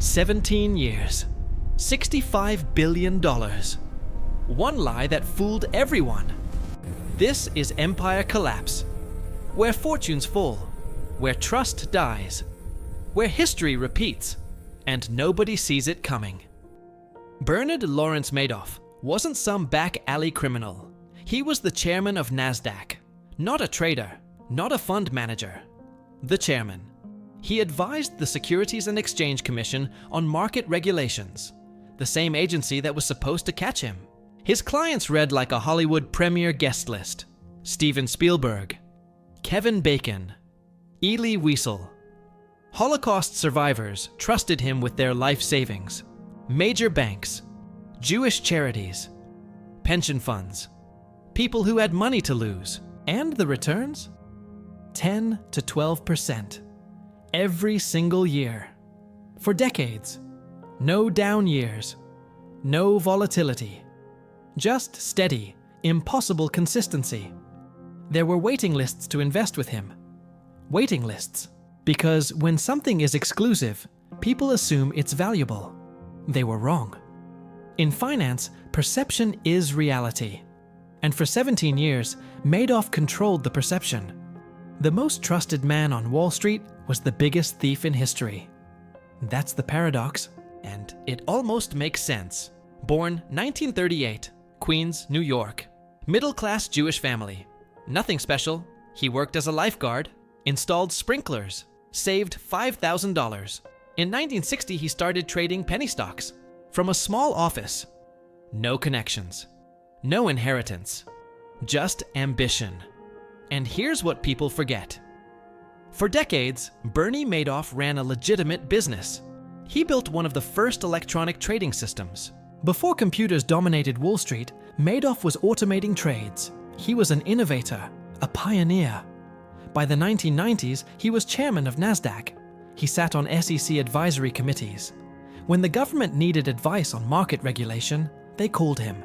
17 years, $65 billion. One lie that fooled everyone. This is empire collapse, where fortunes fall, where trust dies, where history repeats, and nobody sees it coming. Bernard Lawrence Madoff wasn't some back alley criminal. He was the chairman of NASDAQ, not a trader, not a fund manager, the chairman. He advised the Securities and Exchange Commission on market regulations, the same agency that was supposed to catch him. His clients read like a Hollywood premier guest list: Steven Spielberg, Kevin Bacon, Elie Wiesel. Holocaust survivors trusted him with their life savings, major banks, Jewish charities, pension funds, people who had money to lose, and the returns? 10 to 12%. Every single year. For decades. No down years. No volatility. Just steady, impossible consistency. There were waiting lists to invest with him. Waiting lists. Because when something is exclusive, people assume it's valuable. They were wrong. In finance, perception is reality. And for 17 years, Madoff controlled the perception. The most trusted man on Wall Street was the biggest thief in history. That's the paradox, and it almost makes sense. Born 1938, Queens, New York. Middle-class Jewish family. Nothing special. He worked as a lifeguard, installed sprinklers, saved $5,000. In 1960, he started trading penny stocks from a small office. No connections. No inheritance. Just ambition. And here's what people forget. For decades, Bernie Madoff ran a legitimate business. He built one of the first electronic trading systems. Before computers dominated Wall Street, Madoff was automating trades. He was an innovator, a pioneer. By the 1990s, he was chairman of NASDAQ. He sat on SEC advisory committees. When the government needed advice on market regulation, they called him.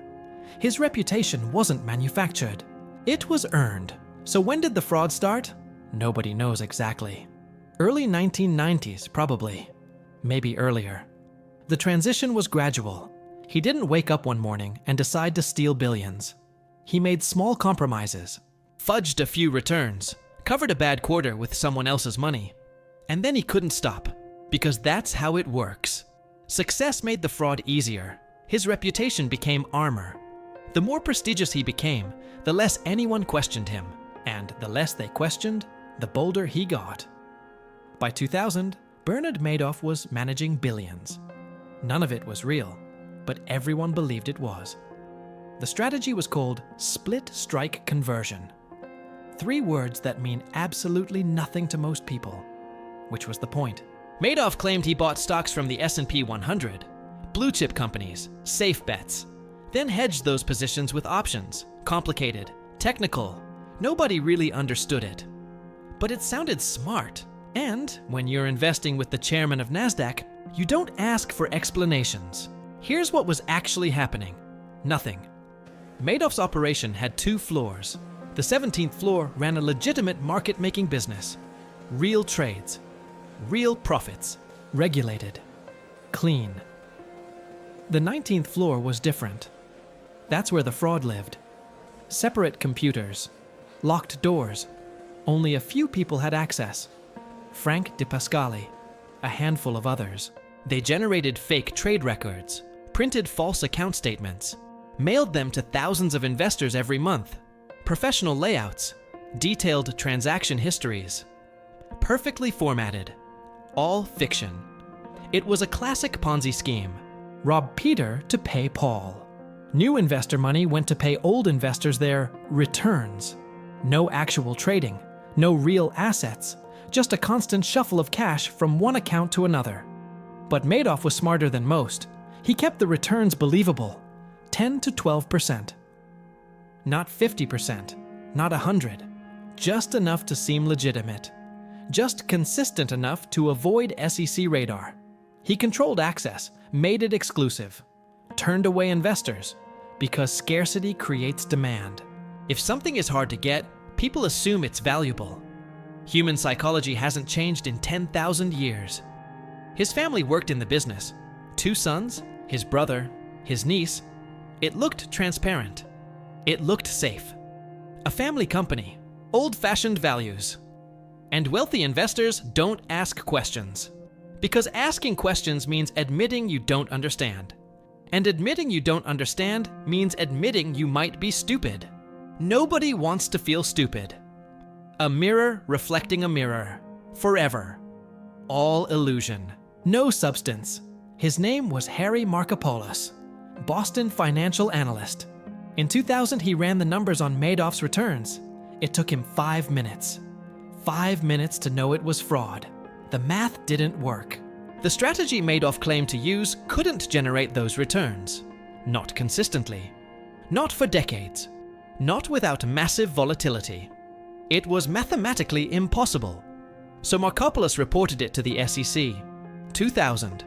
His reputation wasn't manufactured. It was earned. So when did the fraud start? Nobody knows exactly. Early 1990s, probably. Maybe earlier. The transition was gradual. He didn't wake up one morning and decide to steal billions. He made small compromises, fudged a few returns, covered a bad quarter with someone else's money. And then he couldn't stop, because that's how it works. Success made the fraud easier. His reputation became armor. The more prestigious he became, the less anyone questioned him. And the less they questioned, the bolder he got. By 2000, Bernard Madoff was managing billions. None of it was real, but everyone believed it was. The strategy was called split strike conversion. 3 words that mean absolutely nothing to most people. Which was the point. Madoff claimed he bought stocks from the S&P 100, blue chip companies, safe bets, then hedged those positions with options, complicated, technical. Nobody really understood it. But it sounded smart. And when you're investing with the chairman of NASDAQ, you don't ask for explanations. Here's what was actually happening. Nothing. Madoff's operation had 2 floors. The 17th floor ran a legitimate market-making business. Real trades. Real profits. Regulated. Clean. The 19th floor was different. That's where the fraud lived. Separate computers. Locked doors. Only a few people had access. Frank DePascali, a handful of others. They generated fake trade records, printed false account statements, mailed them to thousands of investors every month. Professional layouts, detailed transaction histories. Perfectly formatted. All fiction. It was a classic Ponzi scheme. Rob Peter to pay Paul. New investor money went to pay old investors their returns. No actual trading, no real assets, just a constant shuffle of cash from one account to another. But Madoff was smarter than most. He kept the returns believable, 10 to 12%. Not 50%, not 100, just enough to seem legitimate. Just consistent enough to avoid SEC radar. He controlled access, made it exclusive, turned away investors, because scarcity creates demand. If something is hard to get, people assume it's valuable. Human psychology hasn't changed in 10,000 years. His family worked in the business. 2 sons, his brother, his niece. It looked transparent. It looked safe. A family company, old-fashioned values. And wealthy investors don't ask questions. Because asking questions means admitting you don't understand. And admitting you don't understand means admitting you might be stupid. Nobody wants to feel stupid. A mirror reflecting a mirror. Forever. All illusion. No substance. His name was Harry Markopolos, Boston financial analyst. In 2000, he ran the numbers on Madoff's returns. It took him 5 minutes. 5 minutes to know it was fraud. The math didn't work. The strategy Madoff claimed to use couldn't generate those returns. Not consistently. Not for decades. Not without massive volatility. It was mathematically impossible. So Markopolos reported it to the SEC. 2000.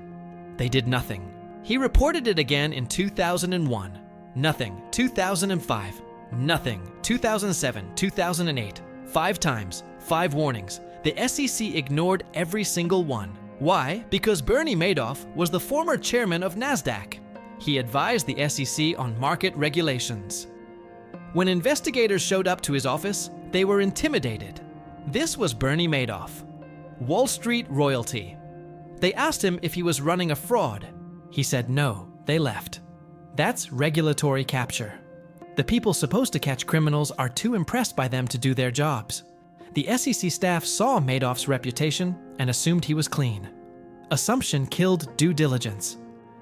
They did nothing. He reported it again in 2001. Nothing. 2005. Nothing. 2007, 2008. 5 times. 5 warnings. The SEC ignored every single one. Why? Because Bernie Madoff was the former chairman of NASDAQ. He advised the SEC on market regulations. When investigators showed up to his office, they were intimidated. This was Bernie Madoff, Wall Street royalty. They asked him if he was running a fraud. He said no. They left. That's regulatory capture. The people supposed to catch criminals are too impressed by them to do their jobs. The SEC staff saw Madoff's reputation and assumed he was clean. Assumption killed due diligence.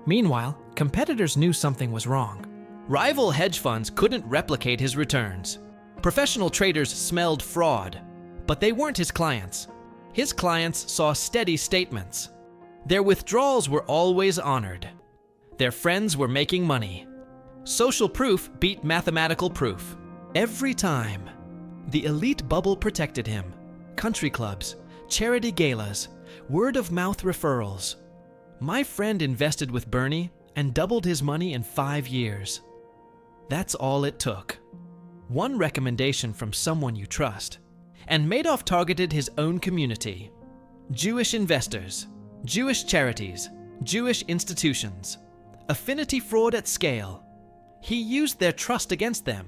Meanwhile, competitors knew something was wrong. Rival hedge funds couldn't replicate his returns. Professional traders smelled fraud, but they weren't his clients. His clients saw steady statements. Their withdrawals were always honored. Their friends were making money. Social proof beat mathematical proof. Every time. The elite bubble protected him. Country clubs, charity galas, word-of-mouth referrals. My friend invested with Bernie and doubled his money in 5 years. That's all it took. One recommendation from someone you trust. And Madoff targeted his own community. Jewish investors, Jewish charities, Jewish institutions. Affinity fraud at scale. He used their trust against them.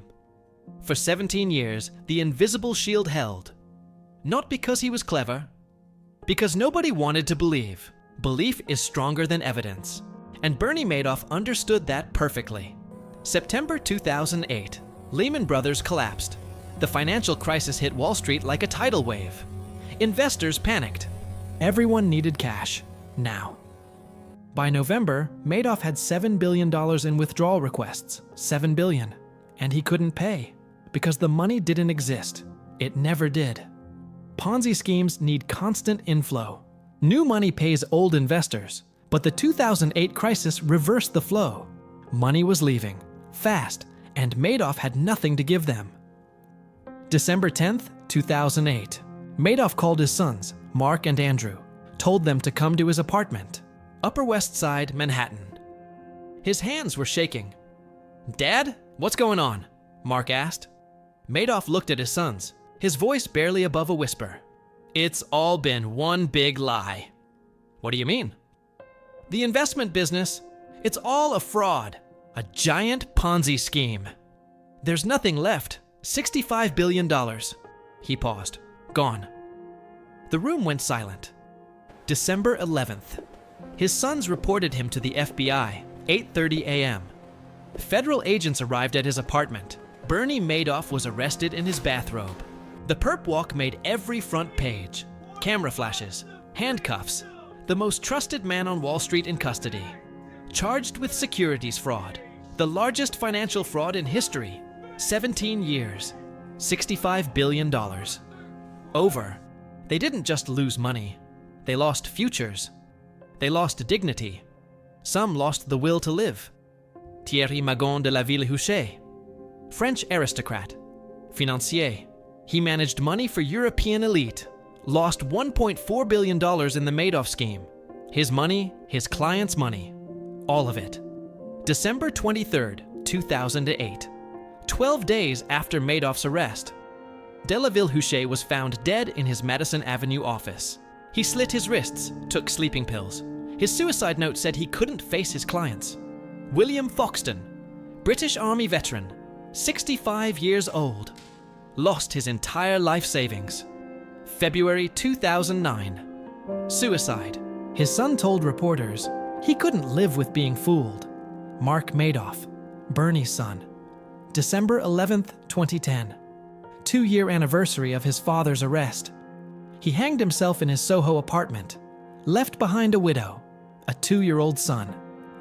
For 17 years, the invisible shield held. Not because he was clever, because nobody wanted to believe. Belief is stronger than evidence. And Bernie Madoff understood that perfectly. September 2008, Lehman Brothers collapsed. The financial crisis hit Wall Street like a tidal wave. Investors panicked. Everyone needed cash, now. By November, Madoff had $7 billion in withdrawal requests, $7 billion, and he couldn't pay because the money didn't exist. It never did. Ponzi schemes need constant inflow. New money pays old investors, but the 2008 crisis reversed the flow. Money was leaving, fast, and Madoff had nothing to give them. December 10th, 2008. Madoff called his sons, Mark and Andrew, told them to come to his apartment, Upper West Side, Manhattan. His hands were shaking. "Dad, what's going on?" Mark asked. Madoff looked at his sons, his voice barely above a whisper. "It's all been one big lie." "What do you mean?" "The investment business, it's all a fraud, a giant Ponzi scheme. There's nothing left, $65 billion. He paused. "Gone." The room went silent. December 11th. His sons reported him to the FBI, 8:30 a.m. Federal agents arrived at his apartment. Bernie Madoff was arrested in his bathrobe. The perp walk made every front page. Camera flashes, handcuffs, the most trusted man on Wall Street in custody. Charged with securities fraud, the largest financial fraud in history. 17 years, $65 billion. Over. They didn't just lose money. They lost futures. They lost dignity. Some lost the will to live. Thierry Magon de la Ville-Huchet, French aristocrat, financier. He managed money for European elite, lost $1.4 billion in the Madoff scheme. His money, his client's money, all of it. December 23rd, 2008, 12 days after Madoff's arrest. De la Ville-Huchet was found dead in his Madison Avenue office. He slit his wrists, took sleeping pills. His suicide note said he couldn't face his clients. William Foxton, British Army veteran, 65 years old, lost his entire life savings. February 2009. Suicide. His son told reporters he couldn't live with being fooled. Mark Madoff, Bernie's son. December 11th, 2010. 2-year anniversary of his father's arrest. He hanged himself in his Soho apartment, left behind a widow, a 2-year-old son,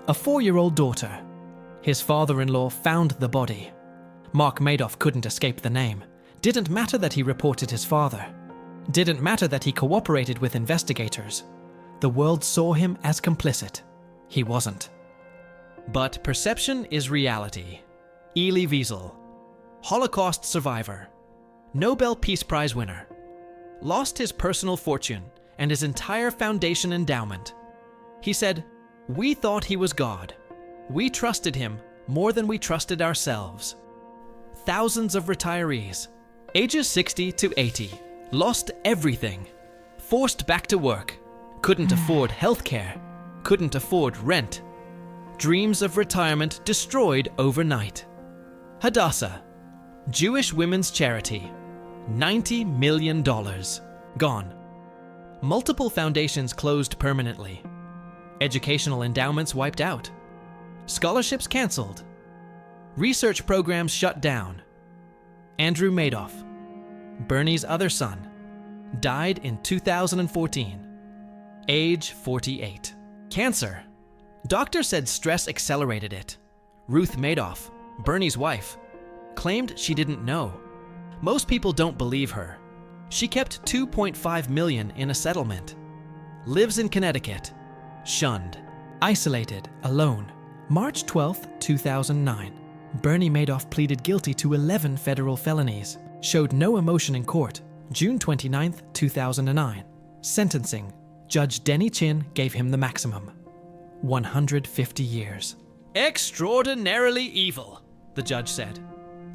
a 4-year-old daughter. His father-in-law found the body. Mark Madoff couldn't escape the name. Didn't matter that he reported his father. Didn't matter that he cooperated with investigators. The world saw him as complicit. He wasn't. But perception is reality. Elie Wiesel, Holocaust survivor, Nobel Peace Prize winner, lost his personal fortune and his entire foundation endowment. He said, "We thought he was God. We trusted him more than we trusted ourselves." Thousands of retirees, ages 60 to 80, lost everything, forced back to work, couldn't afford healthcare, couldn't afford rent. Dreams of retirement destroyed overnight. Hadassah, Jewish women's charity, $90 million, gone. Multiple foundations closed permanently. Educational endowments wiped out. Scholarships canceled. Research programs shut down. Andrew Madoff, Bernie's other son, died in 2014, age 48. Cancer. Doctor said stress accelerated it. Ruth Madoff, Bernie's wife, claimed she didn't know. Most people don't believe her. She kept $2.5 million in a settlement. Lives in Connecticut. Shunned. Isolated. Alone. March 12, 2009. Bernie Madoff pleaded guilty to 11 federal felonies. Showed no emotion in court. June 29, 2009. Sentencing. Judge Denny Chin gave him the maximum. 150 years. Extraordinarily evil, the judge said.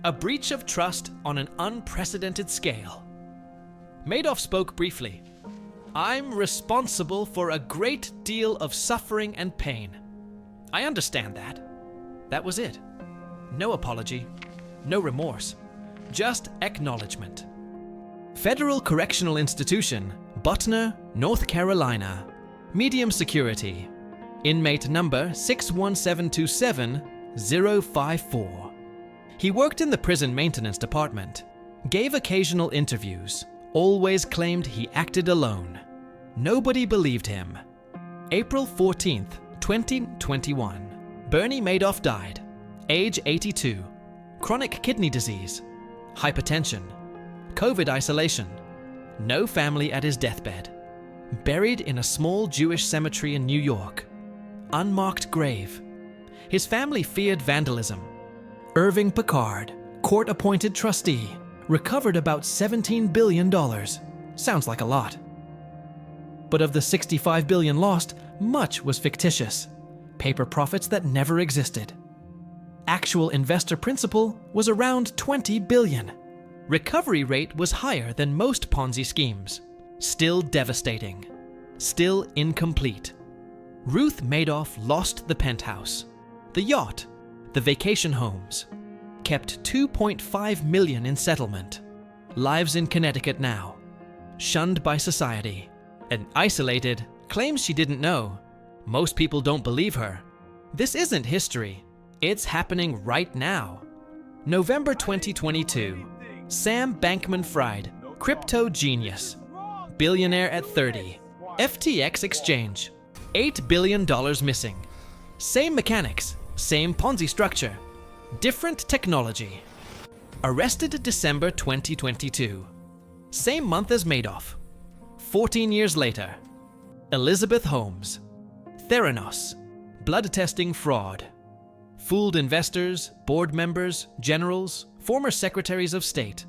A breach of trust on an unprecedented scale. Madoff spoke briefly. "I'm responsible for a great deal of suffering and pain. I understand that." That was it. No apology, no remorse, just acknowledgement. Federal Correctional Institution, Butner, North Carolina. Medium security. Inmate number 61727054. He worked in the prison maintenance department, gave occasional interviews, always claimed he acted alone. Nobody believed him. April 14th, 2021. Bernie Madoff died, age 82, chronic kidney disease, hypertension, COVID isolation, no family at his deathbed, buried in a small Jewish cemetery in New York, unmarked grave. His family feared vandalism. Irving Picard, court-appointed trustee, recovered about $17 billion. Sounds like a lot. But of the $65 billion lost, much was fictitious. Paper profits that never existed. Actual investor principal was around $20 billion. Recovery rate was higher than most Ponzi schemes. Still devastating. Still incomplete. Ruth Madoff lost the penthouse, the yacht, the vacation homes. Kept $2.5 million in settlement. Lives in Connecticut now. Shunned by society. And isolated, claims she didn't know. Most people don't believe her. This isn't history. It's happening right now. November 2022. Sam Bankman-Fried, crypto genius. Billionaire at 30. FTX exchange. $8 billion missing. Same mechanics, same Ponzi structure. Different technology. Arrested December 2022. Same month as Madoff. 14 years later. Elizabeth Holmes. Theranos. Blood testing fraud. Fooled investors, board members, generals, former secretaries of state.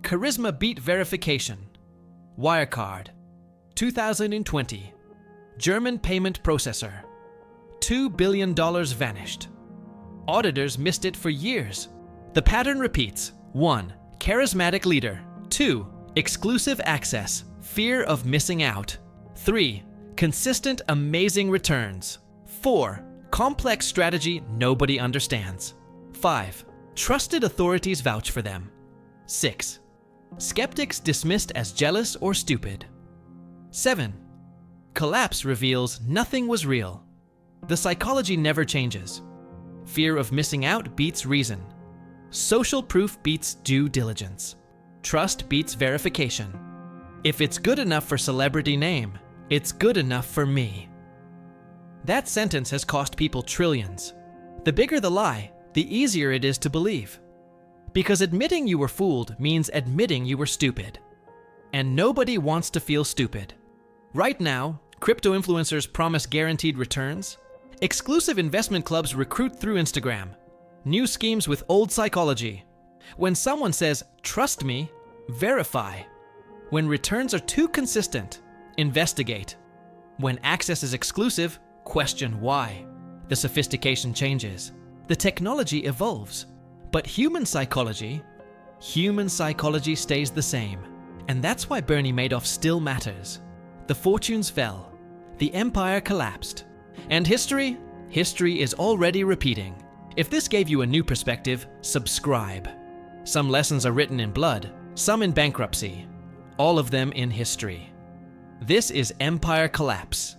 Charisma beat verification. Wirecard. 2020. German payment processor. $2 billion vanished. Auditors missed it for years. The pattern repeats. 1. Charismatic leader. 2. Exclusive access. Fear of missing out. 3. Consistent, amazing returns. 4. Complex strategy nobody understands. 5. Trusted authorities vouch for them. 6. Skeptics dismissed as jealous or stupid. 7. Collapse reveals nothing was real. The psychology never changes. Fear of missing out beats reason. Social proof beats due diligence. Trust beats verification. If it's good enough for celebrity name, it's good enough for me. That sentence has cost people trillions. The bigger the lie, the easier it is to believe. Because admitting you were fooled means admitting you were stupid. And nobody wants to feel stupid. Right now, crypto influencers promise guaranteed returns. Exclusive investment clubs recruit through Instagram. New schemes with old psychology. When someone says, "Trust me," verify. When returns are too consistent, investigate. When access is exclusive, question why. The sophistication changes. The technology evolves. But human psychology stays the same. And that's why Bernie Madoff still matters. The fortunes fell. The empire collapsed. And history is already repeating. If this gave you a new perspective, subscribe. Some lessons are written in blood, some in bankruptcy, all of them in history. This is Empire Collapse.